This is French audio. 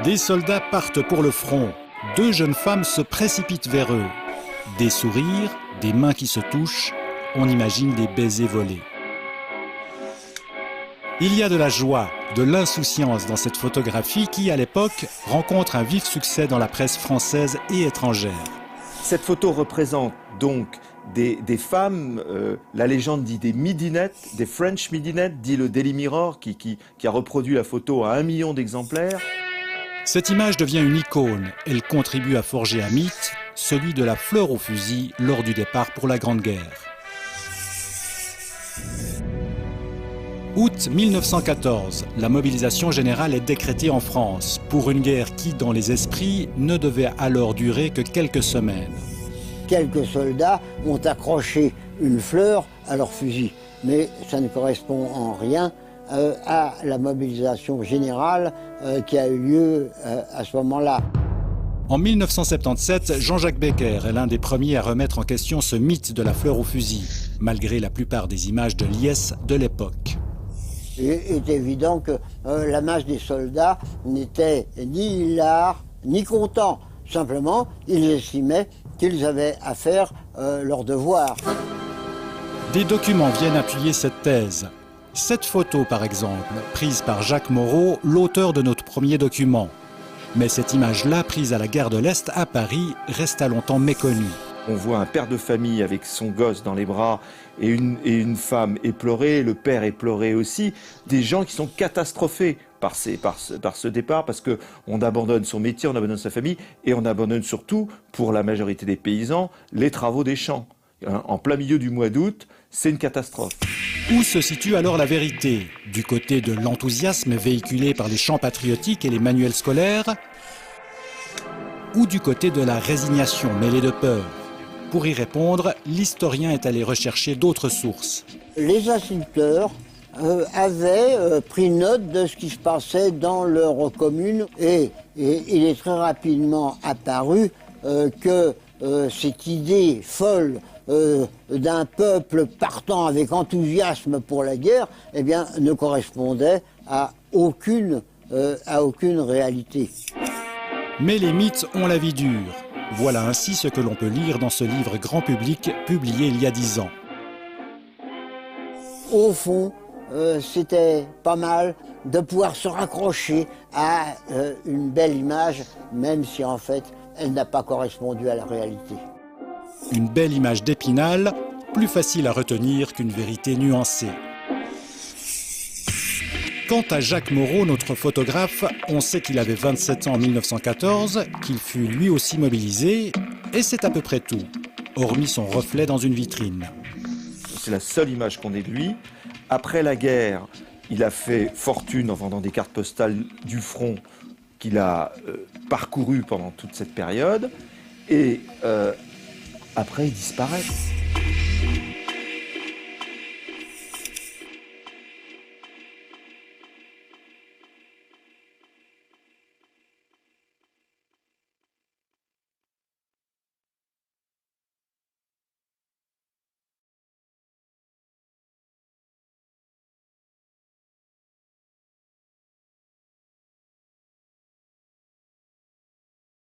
Des soldats partent pour le front. Deux jeunes femmes se précipitent vers eux. Des sourires, des mains qui se touchent, on imagine des baisers volés. Il y a de la joie, de l'insouciance dans cette photographie qui, à l'époque, rencontre un vif succès dans la presse française et étrangère. Cette photo représente donc des femmes, la légende dit des midinettes, des French midinettes, dit le Daily Mirror, qui a reproduit la photo à 1 million d'exemplaires. Cette image devient une icône. Elle contribue à forger un mythe, celui de la fleur au fusil lors du départ pour la Grande Guerre. Août 1914, la mobilisation générale est décrétée en France pour une guerre qui, dans les esprits, ne devait alors durer que quelques semaines. Quelques soldats ont accroché une fleur à leur fusil, mais ça ne correspond en rien à la mobilisation générale qui a eu lieu à ce moment-là. En 1977, Jean-Jacques Becker est l'un des premiers à remettre en question ce mythe de la fleur au fusil, malgré la plupart des images de liesse de l'époque. Il est évident que la masse des soldats n'était ni hilar, ni content. Simplement, ils estimaient qu'ils avaient à faire leur devoir. Des documents viennent appuyer cette thèse. Cette photo, par exemple, prise par Jacques Moreau, l'auteur de notre premier document. Mais cette image-là, prise à la gare de l'Est à Paris, resta longtemps méconnue. On voit un père de famille avec son gosse dans les bras et une femme éplorée, le père éploré aussi. Des gens qui sont catastrophés par ce départ parce qu'on abandonne son métier, on abandonne sa famille et on abandonne surtout, pour la majorité des paysans, les travaux des champs. En plein milieu du mois d'août, c'est une catastrophe. Où se situe alors la vérité? Du côté de l'enthousiasme véhiculé par les chants patriotiques et les manuels scolaires, ou du côté de la résignation mêlée de peur? Pour y répondre, l'historien est allé rechercher d'autres sources. Les instituteurs avaient pris note de ce qui se passait dans leur commune et il est très rapidement apparu que cette idée folle d'un peuple partant avec enthousiasme pour la guerre, eh bien, ne correspondait à aucune réalité. Mais les mythes ont la vie dure. Voilà ainsi ce que l'on peut lire dans ce livre grand public publié il y a 10 ans. Au fond, c'était pas mal de pouvoir se raccrocher à une belle image, même si en fait, elle n'a pas correspondu à la réalité. Une belle image d'Épinal, plus facile à retenir qu'une vérité nuancée. Quant à Jacques Moreau, notre photographe, on sait qu'il avait 27 ans en 1914, qu'il fut lui aussi mobilisé, et c'est à peu près tout, hormis son reflet dans une vitrine. C'est la seule image qu'on ait de lui. Après la guerre, il a fait fortune en vendant des cartes postales du front qu'il a parcouru pendant toute cette période, et après il disparaît.